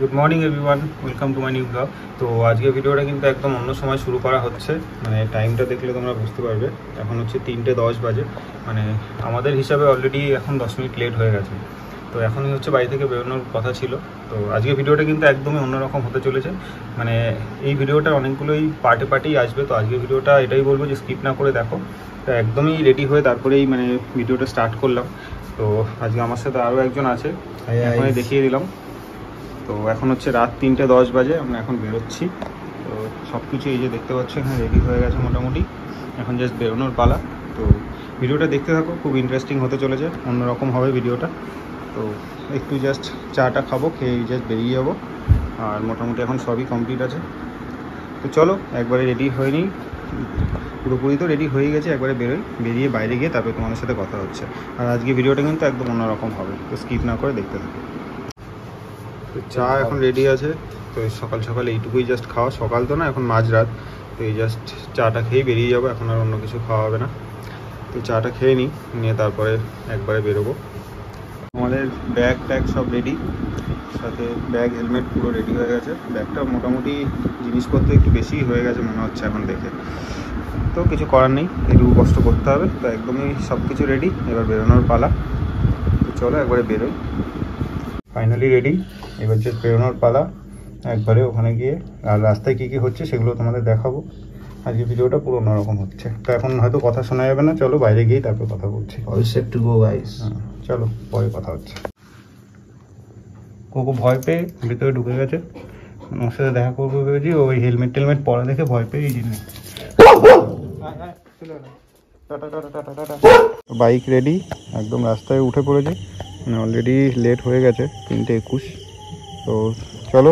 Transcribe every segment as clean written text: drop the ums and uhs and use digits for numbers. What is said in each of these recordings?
Good morning everyone, welcome to my new blog. তো আজকে ভিডিওটা কিন্তু একদম অন্য সময় শুরু করা হচ্ছে, মানে টাইমটা দেখলে তোমরা বুঝতে পারবে। এখন হচ্ছে 3:10 বাজে, মানে আমাদের হিসাবে অলরেডি এখন 10 মিনিট লেট হয়ে গেছে। তো এখনই হচ্ছে বাড়ি থেকে বেরোনোর কথা ছিল। তো আজকে ভিডিওটা কিন্তু একদমই অন্যরকম হতে চলেছে, মানে এই ভিডিওটা অনেকগুলোই পার্টেই আসবে। তো আজকে ভিডিওটা এটাই বলবো যে স্কিপ না করে দেখো। তো একদমই রেডি হয়ে তারপরেই মানে ভিডিওটা স্টার্ট করলাম। তো আজকে আমার সাথে আরও একজন আছে, এখনই দেখিয়ে দিলাম। তো এখন হচ্ছে রাত 3:10 বাজে, আমরা এখন বেরোচ্ছি। তো সব কিছু এই যে দেখতে পাচ্ছ এখানে রেডি হয়ে গেছে মোটামুটি, এখন জাস্ট বেরোনোর পালা। তো ভিডিওটা দেখতে থাকো, খুব ইন্টারেস্টিং হতে চলেছে, অন্যরকম হবে ভিডিওটা। তো একটু জাস্ট চাটা খাবো, খেয়ে জাস্ট বেরিয়ে যাবো। আর মোটামুটি এখন সবই কমপ্লিট আছে। তো চলো একবারে রেডি হয়ে নিই, পুরোপুরি তো রেডি হয়ে গেছে, একবারে বেরিয়ে বাইরে গিয়ে তারপরে তোমাদের সাথে কথা হচ্ছে। আর আজকে ভিডিওটা কিন্তু একদম অন্যরকম হবে, তো স্কিপ না করে দেখতে থাকো। তো চা এখন রেডি আছে। তো সকাল সকাল এইটুকুই জাস্ট খাওয়া, সকাল তো না, এখন মাঝরাত। তো এই জাস্ট চাটা খেয়েই বেরিয়ে যাবো, এখন আর অন্য কিছু খাওয়া হবে না। তো চাটা খেয়ে নিয়ে তারপরে একবারে বেরোবো। আমাদের ব্যাগ ট্যাগ সব রেডি, সাথে ব্যাগ হেলমেট পুরো রেডি হয়ে গেছে। ব্যাগটা মোটামুটি জিনিসপত্র একটু বেশিই হয়ে গেছে মনে হচ্ছে এখন দেখে। তো কিছু করার নেই, একটু কষ্ট করতে হবে। তো একদমই সব কিছু রেডি, এবার বেরোনোর পালা। তো চলো একবারে বেরোই। ফাইনালি রেডি, এবার জাস্ট বেরোনোর পালা একবারে ওখানে গিয়ে। আর রাস্তায় কী কী হচ্ছে সেগুলো তোমাদের দেখাবো। আজকে ভিডিওটা পুরো অন্যরকম হচ্ছে। তো এখন হয়তো কথা শোনা যাবে না, চলো বাইরে গিয়েই তারপর কথা বলছি। চলো পরে কথা হচ্ছে। কোকো ভয় পেয়ে ভিতরে ঢুকে গেছে, ওর সাথে দেখা করবো ভেবেছি। ওই হেলমেট টেলমেট পরা দেখে ভয় পেয়ে এই জিনিস। বাইক রেডি, একদম রাস্তায় উঠে পড়েছে, মানে অলরেডি লেট হয়ে গেছে 3:21। তো চলো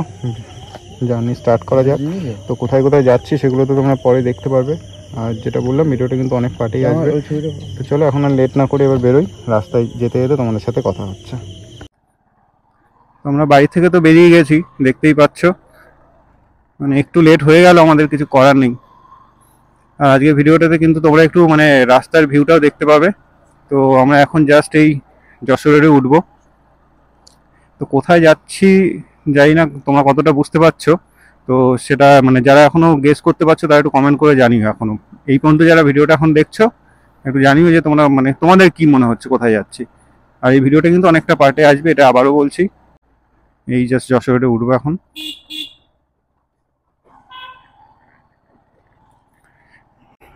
জার্নি স্টার্ট করা যাক। তো কোথায় কোথায় যাচ্ছি সেগুলো তো তোমরা পরে দেখতে পারবে। আর যেটা বললাম, ভিডিওটা কিন্তু অনেক পার্টেই আসবে। তো চলো এখন আর লেট না করে এবার বেরোই, রাস্তায় যেতে যেতে তোমাদের সাথে কথা হচ্ছে। আমরা বাড়ি থেকে তো বেরিয়ে গেছি, দেখতেই পাচ্ছ। মানে একটু লেট হয়ে গেল, আমাদের কিছু করার নেই। আর আজকে ভিডিওটাতে কিন্তু তোমরা একটু মানে রাস্তার ভিউটাও দেখতে পাবে। তো আমরা এখন জাস্ট এই যশোরে উঠবো। তো কোথায় যাচ্ছি জানি না তোমরা কতটা বুঝতে পারছো। তো সেটা মানে যারা এখনো গেস করতে পারছো তারা একটু কমেন্ট করে জানিও। এখনো এই পর্যন্ত যারা ভিডিওটা এখন দেখছো একটু জানিও যে তোমরা মানে তোমাদের কি মনে হচ্ছে কোথায় যাচ্ছি। আর এই ভিডিওটা কিন্তু অনেকটা পার্টে আসবে, এটা আবারও বলছি। এই জাস্ট যশোরে উঠবো এখন।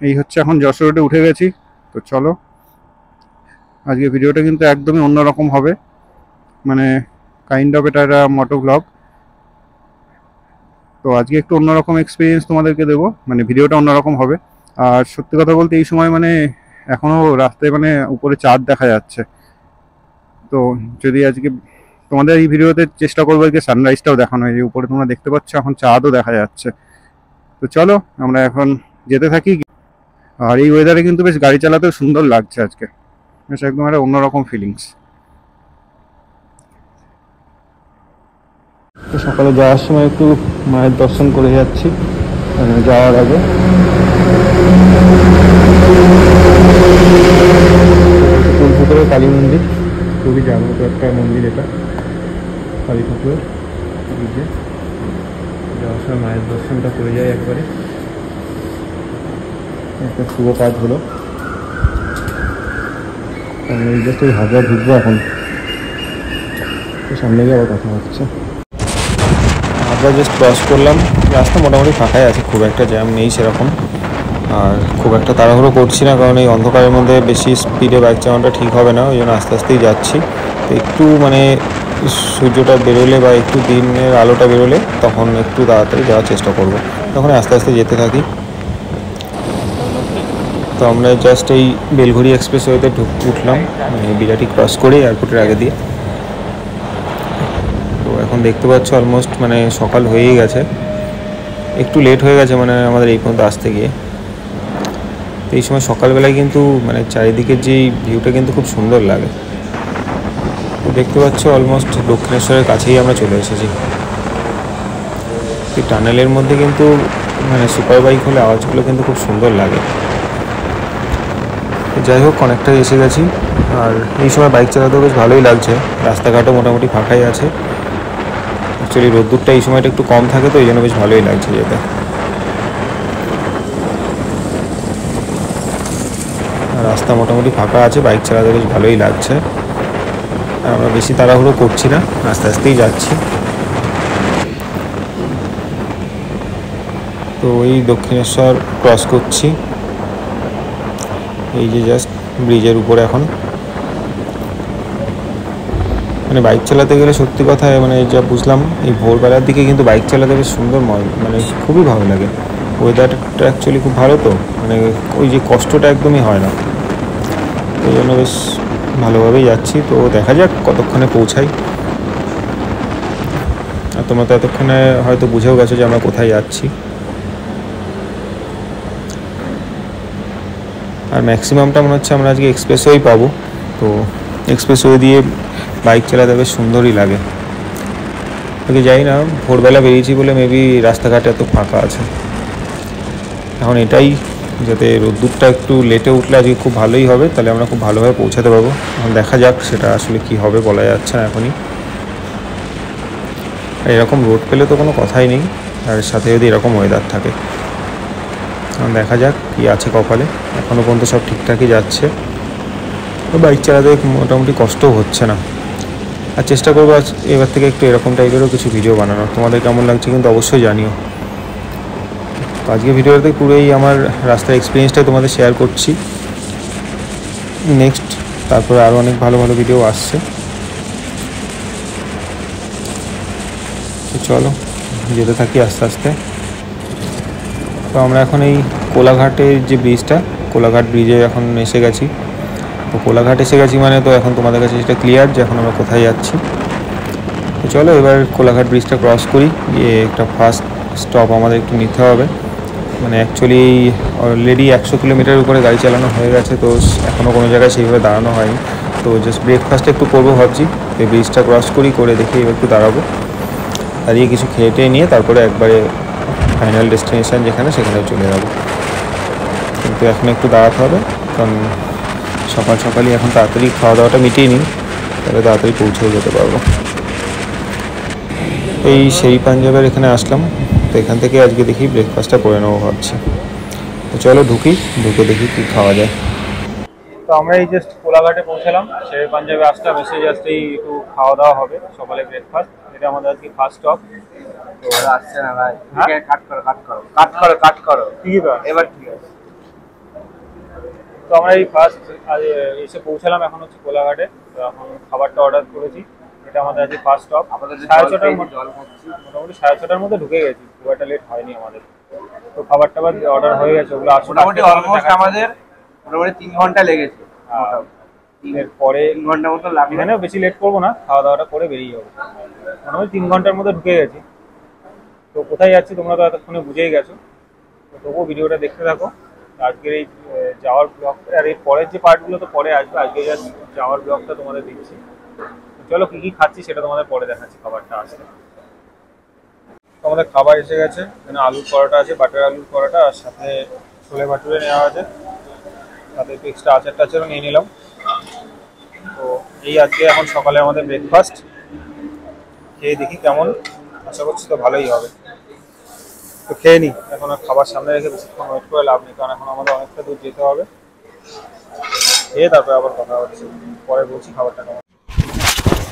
এই হচ্ছে এখন যশোরে উঠে গেছি। তো চলো আজকে ভিডিওটা কিন্তু একদমই অন্যরকম হবে, মানে কাইন্ড অফ এটা একটা মোটো ব্লগ। তো আজকে একটু অন্যরকম এক্সপিরিয়েন্স তোমাদেরকে দেবো, মানে ভিডিওটা অন্যরকম হবে। আর সত্যি কথা বলতে এই সময় মানে এখনো রাস্তায় মানে উপরে চাঁদ দেখা যাচ্ছে। তো যদি আজকে তোমাদের এই ভিডিওতে চেষ্টা করবো আজকে সানরাইজটাও দেখানো হয়, যে উপরে তোমরা দেখতে পাচ্ছ এখন চাঁদও দেখা যাচ্ছে। তো চলো আমরা এখন যেতে থাকি। আর এই ওয়েদারে কিন্তু বেশ গাড়ি চালাতেও সুন্দর লাগছে আজকে, বেশ একদম একটা অন্যরকম ফিলিংস। তো সকালে যাওয়ার সময় একটু মায়ের দর্শন করে যাচ্ছি যাওয়ার আগে। ফুলপুকুরের কালী মন্দির, খুবই জাগ্রত একটা মন্দির এটা, কালী ঠাকুরের। যাওয়ার সময় মায়ের দর্শনটা করে যায় একবারে, একটা শুভ কাজ হলো। আমরা এই জাস্ট ওই হাজার ঢুকবো এখন, সামনে গিয়ে আবার কথা হচ্ছে। আমরা জাস্ট ক্রস করলাম, রাস্তা মোটামুটি ফাঁকাই আছে, খুব একটা জ্যাম নেই সেরকম। আর খুব একটা তাড়াহুড়ো করছি না, কারণ এই অন্ধকারের মধ্যে বেশি স্পিডে বাইক চালানোটা ঠিক হবে না, ওই জন্য আস্তে আস্তেই যাচ্ছি। তো একটু মানে সূর্যটা বেরোলে বা একটু দিনের আলোটা বেরোলে তখন একটু তাড়াতাড়ি যাওয়ার চেষ্টা করব, তখন আস্তে আস্তে যেতে থাকি। তো আমরা জাস্ট এই বেলঘড়ি এক্সপ্রেসওয়েতে উঠলাম, মানে বিরাটি ক্রস করে এয়ারপোর্টের আগে দিয়ে। তো এখন দেখতে পাচ্ছ অলমোস্ট মানে সকাল হয়েই গেছে, একটু লেট হয়ে গেছে মানে আমাদের এই পর্যন্ত আসতে গিয়ে। তো এই সময় সকালবেলায় কিন্তু মানে চারিদিকের যে ভিউটা কিন্তু খুব সুন্দর লাগে। তো দেখতে পাচ্ছ অলমোস্ট দক্ষিণেশ্বরের কাছেই আমরা চলে এসেছি। এই টানেলের মধ্যে কিন্তু মানে সুপার বাইক হলে আওয়াজগুলো কিন্তু খুব সুন্দর লাগে। যাই হোক অনেকটাই এসে গেছি। আর এই সময় বাইক চালাতেও বেশ ভালোই লাগছে, রাস্তাঘাটও মোটামুটি ফাঁকাই আছে। অ্যাকচুয়ালি রোদ্দুরটা এই সময়টা একটু কম থাকে তো এই জন্য বেশ ভালোই লাগছে যেতে। রাস্তা মোটামুটি ফাঁকা আছে, বাইক চালাতে বেশ ভালোই লাগছে। আর আমরা বেশি তাড়াহুড়ো করছি না, আস্তে আস্তেই যাচ্ছি। তো ওই দক্ষিণেশ্বর ক্রস করছি, এই যে জাস্ট ব্রিজের উপরে এখন। মানে বাইক চালাতে গেলে সত্যি কথা মানে যা বুঝলাম এই ভোরবেলার দিকে কিন্তু বাইক চালাতে বেশ সুন্দর, মানে খুবই ভালো লাগে। ওয়েদারটা অ্যাকচুয়ালি খুব ভালো, তো মানে ওই যে কষ্টটা একদমই হয় না, ওই জন্য বেশ ভালোভাবেই যাচ্ছি। তো দেখা যাক কতক্ষণে পৌঁছাই। আর তোমরা তো এতক্ষণে হয়তো বুঝেও গেছো যে আমরা কোথায় যাচ্ছি। আর ম্যাক্সিমামটা মনে হচ্ছে আমরা আজকে এক্সপ্রেসওয়েই পাবো। তো এক্সপ্রেসওয়ে দিয়ে বাইক চালাতে বেশ সুন্দরই লাগে। ওকে যাই না, ভোরবেলা বেরিয়েছি বলে মেবি রাস্তাঘাটে এত ফাঁকা আছে। এখন এটাই, যাতে রোদ্দুরটা একটু লেটে উঠলে আজকে খুব ভালোই হবে, তাহলে আমরা খুব ভালোভাবে পৌঁছাতে পারবো। এখন দেখা যাক সেটা আসলে কি হবে, বলা যাচ্ছে না এখনই। আর এরকম রোদ পেলে তো কোনো কথাই নেই, আর সাথে যদি এরকম ওয়েদার থাকে। এখন দেখা যাক কী আছে কপালে। এখনও পর্যন্ত সব ঠিকঠাকই যাচ্ছে, বাইক চালাতে মোটামুটি কষ্টও হচ্ছে না। আর চেষ্টা করবো এবার থেকে একটু এরকম টাইপেরও কিছু ভিডিও বানানোর। তোমাদের কেমন লাগছে কিন্তু অবশ্যই জানিও। আজকে ভিডিওতে পুরোই আমার রাস্তার এক্সপিরিয়েন্সটা তোমাদের শেয়ার করছি। নেক্সট তারপরে আরও অনেক ভালো ভালো ভিডিও আসছে। তো চলো যেতে থাকি আস্তে আস্তে। তো আমরা এখন এই কোলাঘাটের যে ব্রিজটা, কোলাঘাট ব্রিজে এখন এসে গেছি। তো কোলাঘাট এসে গেছি মানে তো এখন তোমাদের কাছে সেটা ক্লিয়ার যে এখন আমরা কোথায় যাচ্ছি। তো চলো এবার কোলাঘাট ব্রিজটা ক্রস করি, গিয়ে একটা ফার্স্ট স্টপ আমাদের একটু নিতে হবে। মানে অ্যাকচুয়ালি অলরেডি 100 কিলোমিটার উপরে গাড়ি চালানো হয়ে গেছে, তো এখনও কোনো জায়গায় সেইভাবে দাঁড়ানো হয়নি। তো জাস্ট ব্রেকফাস্ট একটু করবো ভাবছি। এই ব্রিজটা ক্রস করে দেখি এবার একটু দাঁড়াবো, দাঁড়িয়ে কিছু খেয়ে টেয়ে নিয়ে তারপরে একবারে ফাইনাল ডেস্টিনেশান যেখানে সেখানে চলে যাবো। কিন্তু এখন একটু দাঁড়াতে হবে, কারণ সকালই এখন তাড়াতাড়ি খাওয়া দাওয়াটা মিটিয়ে নিই, তাহলে তাড়াতাড়ি পৌঁছেও যেতে পারবো। এই সেই পাঞ্জাবের এখানে আসলাম, তো এখান থেকে আজকে দেখি ব্রেকফাস্টটা করে নেবো ভাবছি। তো চলো ঢুকে দেখি কী খাওয়া যায়। তো আমরা এই জাস্ট কোলাঘাটে পৌঁছালাম, শের পাঞ্জাবে আসলাম, এসে জাস্ট এই একটু খাওয়া দাওয়া হবে, সকালে ব্রেকফাস্ট। এটা আমাদের আজকে ফার্স্ট স্টপ। তো আসছে না ভাই, কাট করো ঠিক আছে এবার, ঠিক আছে। তো আমরা এই ফার্স্ট এসে পৌঁছালাম, এখন হচ্ছে কোলাঘাটে। তো এখন খাবারটা অর্ডার করেছি, এটা আমাদের আজকে ফার্স্ট স্টপ। আমাদের 6:30টার মধ্যে, মোটামুটি 6:30টার মধ্যে ঢুকে গেছি, খুব একটা লেট হয়নি আমাদের। তো খাবার টাবার অর্ডার হয়ে গেছে, ওগুলো মোটামুটি অলমোস্ট আমাদের মোটামুটি 3 ঘন্টা লেগেছে। এরপরে 3 ঘন্টার মতো লাগবে, এখানেও বেশি লেট করবো না, খাওয়া দাওয়াটা করে বেরিয়ে যাবো। মোটামুটি 3 ঘন্টার মধ্যে ঢুকে গেছি। তো কোথায় যাচ্ছি তোমরা তো এতক্ষণে বুঝেই গেছো, তো তবুও ভিডিওটা দেখতে থাকো। আজকের এই যাওয়ার ব্লগটা, আর এর পরের যে পার্টগুলো তো পরে আসবে, আজকে জাস্ট যাওয়ার ব্লগটা তোমাদের দিচ্ছি। চলো কী কী খাচ্ছি সেটা তোমাদের পরে দেখাচ্ছি খাবারটা আসলে। তো আমাদের খাবার এসে গেছে, এখানে আলুর পরোটা আছে, বাটার আলুর পরোটা, আর সাথে ছোলে ভাটুরে নেওয়া আছে, সাথে একটু এক্সট্রা আচার টাচারও নিয়ে নিলাম। তো এই আজকে এখন সকালে আমাদের ব্রেকফাস্ট। খেয়ে দেখি কেমন, আশা করছি তো ভালোই হবে। তো খেয়ে নিই, এখন আর খাবার সামনে রেখে বেশিক্ষণ ওয়েট করে লাভ নেই, কারণ এখন আমাদের অনেকটা দূর যেতে হবে। খেয়ে তারপরে আবার কথা হচ্ছে, পরে বলছি খাবারটা কেমন।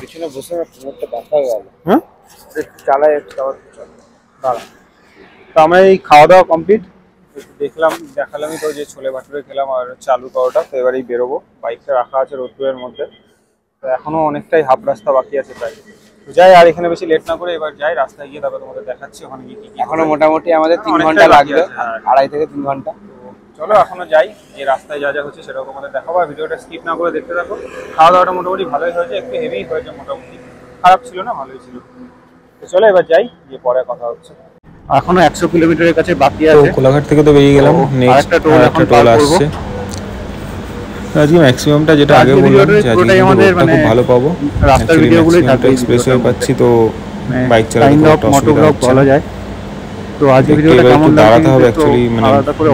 পিছনে বসে একটা দেখা গেল, হ্যাঁ চালাই দাঁড়া। তো আমরা এই খাওয়া দাওয়া কমপ্লিট, দেখালামই তো যে ছোলে ভাটুরে খেলাম আর চালু পরোটা। তো এবারেই বেরোবো, বাইকটা রাখা আছে রোদ্দুরের মধ্যে। তো এখনো অনেকটাই হাফ রাস্তা বাকি আছে প্রায়। যাই, আর এখানে বেশি লেট না করে এবার যাই রাস্তায় গিয়ে, তারপরে তোমাদের দেখাচ্ছি ওখানে গিয়ে কি। এখনো মোটামুটি আমাদের 3 ঘন্টা লাগবে, 2.5 থেকে 3 ঘন্টা। চলো এখনো যাই, যে রাস্তায় যা যা হচ্ছে সেরকম আমাদের দেখাবো, আর ভিডিওটা স্কিপ না করে দেখতে থাকো। খাওয়া দাওয়াটা মোটামুটি ভালোই হয়েছে, একটু হেভি হয়েছে, মোটামুটি খারাপ ছিল না, ভালোই ছিল। তো চলো এবার যাই, গিয়ে পরে কথা হচ্ছে। এখনো 100 কিলোমিটারের কাছে বাকি আছে। কোলাঘাট থেকে তো বেরিয়ে গেলাম, নেক্সট একটা টোল আসছে। আজকে ম্যাক্সিমামটা যেটা আগে বললাম যে আজকে আমাদের মানে খুব ভালো পাবো, রাস্তার ভিডিওগুলোই থাকবে, এক্সপ্রেসওয়ে পাচ্ছি, তো বাইক চালাতে খুব অসুবিধা বলা যায়। তো আজকে ভিডিওটা কেমন লাগছে, দাঁড়াতে হবে অ্যাকচুয়ালি, মানে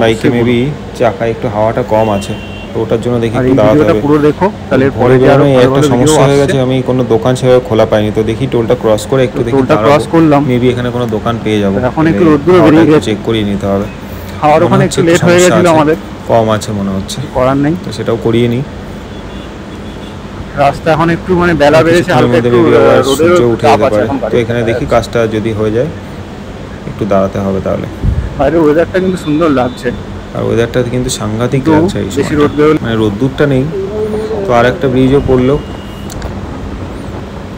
বাইকে মেবি চাকায় একটু হাওয়াটা কম আছে, তো ওটার জন্য দেখি একটু দাঁড়াতে হবে। পুরো দেখো তাহলে পরে যে আমি একটা সমস্যা হয়ে গেছে, আমি কোনো দোকান সেভাবে খোলা পাইনি, তো দেখি টোলটা ক্রস করে একটু দেখি টোলটা ক্রস করলাম, মেবি এখানে কোনো দোকান পেয়ে যাবো। এখন একটু রোদ্দুর বেরিয়ে গেছে, চেক করিয়ে নিতে হবে। খাওয়ার ওখানে একটু লেট হয়ে গেছিল আমাদের, কম আছে মনে হচ্ছে, করার নেই, তো সেটাও করিয়ে নিই। রাস্তা এখন একটু মানে বেলা বেড়েছে, হালকা একটু সূর্য উঠে যেতে পারে, তো এখানে দেখি কাজটা যদি হয়ে যায় একটু দাঁড়াতে হবে। তাহলে বাইরের ওয়েদারটা কিন্তু সুন্দর লাগছে, আর ওয়েদারটা কিন্তু সাংঘাতিক লাগছে এই বেশি সময়, মানে রোদ্দুরটা নেই। তো আর একটা ব্রিজও পড়লো,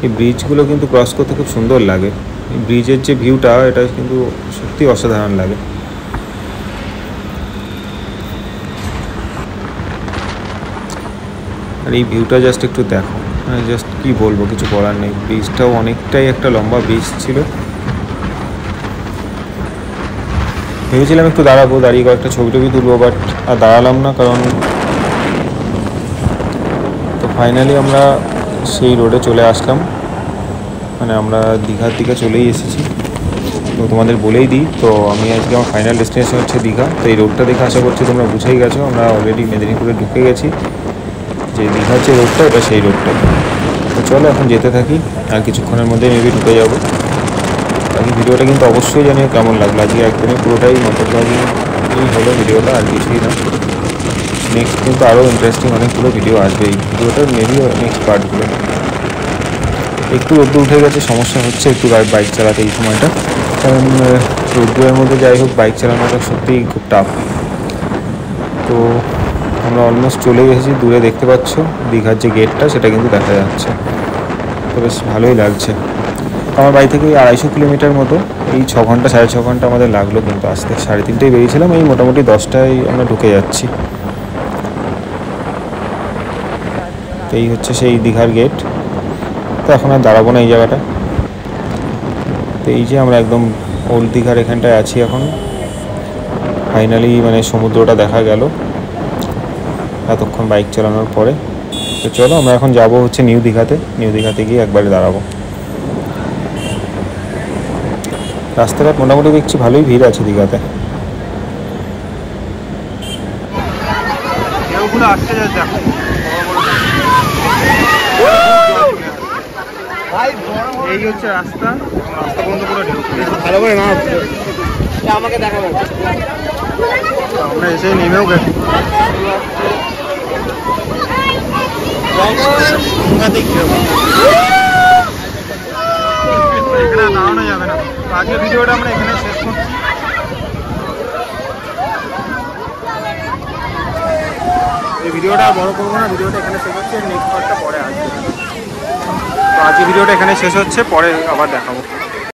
এই ব্রিজগুলো কিন্তু ক্রস করতে খুব সুন্দর লাগে, এই ব্রিজের যে ভিউটা এটা কিন্তু সত্যি অসাধারণ লাগে। আর এই ভিউটা জাস্ট একটু দেখো, মানে জাস্ট কী বলবো, কিছু বলার নেই। ব্রিজটাও অনেকটাই একটা লম্বা ব্রিজ ছিল। ভেবেছিলাম একটু দাঁড়াবো, দাঁড়িয়ে কয়েকটা ছবি টবি তুলবো, বাট আর দাঁড়ালাম না, কারণ তো ফাইনালি আমরা সেই রোডে চলে আসলাম, মানে আমরা দীঘার দিকে চলেই এসেছি। তো তোমাদের বলেই দিই, তো আমি আজকে আমার ফাইনাল ডেস্টিনেশন হচ্ছে দীঘা। তো এই রোডটা দেখে আশা করছি তোমরা বুঝেই গেছো, আমরা অলরেডি মেদিনীপুরে ঢুকে গেছি। যে দীঘার যে রোডটা ওটা সেই রোডটা। তো চলো এখন যেতে থাকি, আর কিছুক্ষণের মধ্যে মেবি ঢুকে যাবো। বাকি ভিডিওটা কিন্তু অবশ্যই জানিও কেমন লাগলো। আজকে একদমই পুরোটাই মোটরবাগি হলো ভিডিওটা, আর কিছুই না। নেক্সট কিন্তু আরও ইন্টারেস্টিং অনেকগুলো ভিডিও আসবে এই ভিডিওটার, মেবি নেক্সট পার্টগুলো। একটু রোদ্দুর উঠে গেছে, সমস্যা হচ্ছে একটু বাইক চালাতে এই সময়টা, কারণ রোদ্দুরের মধ্যে যাই হোক বাইক চালানোটা সত্যিই খুব টাফ। তো আমরা অলমোস্ট চলে এসেছি, দূরে দেখতে পাচ্ছ দীঘার যে গেটটা সেটা কিন্তু দেখা যাচ্ছে, তো বেশ ভালোই লাগছে। আমার বাড়ি থেকে 250 কিলোমিটার মতো, এই 6 ঘন্টা 6.5 ঘন্টা আমাদের লাগলো কিন্তু আসতে। 3:30টায় বেরিয়েছিলাম, এই মোটামুটি 10টায় আমরা ঢুকে যাচ্ছি। তো এই হচ্ছে সেই দীঘার গেট। তো এখন আর দাঁড়াবো না এই জায়গাটা। তো এই যে আমরা একদম ওল্ড দীঘার এখানটায় আছি এখন, ফাইনালি মানে সমুদ্রটা দেখা গেল এতক্ষণ বাইক চালানোর পরে। তো চলো আমরা এখন যাব হচ্ছে নিউ দীঘাতে, নিউ দীঘাতে গিয়ে একবারে দাঁড়াবো। রাস্তাঘাট মোটামুটি দেখছি ভালোই ভিড় আছে দীঘাতে। এই হচ্ছে রাস্তা, রাস্তা পর্যন্ত পুরো ভালো করে না আমাকে দেখাবো। আমরা এসে নেমেও গেছি, এখানে দাঁড়ানো যাবে না। আজকের ভিডিওটা আমরা এখানে শেষ করছি। এই ভিডিওটা বড় করবো না, ভিডিওটা এখানে শেষ হচ্ছে, নেক্সট পার্টটা পরে আসবে। তো আজকে ভিডিওটা এখানে শেষ হচ্ছে, পরে আবার দেখাবো।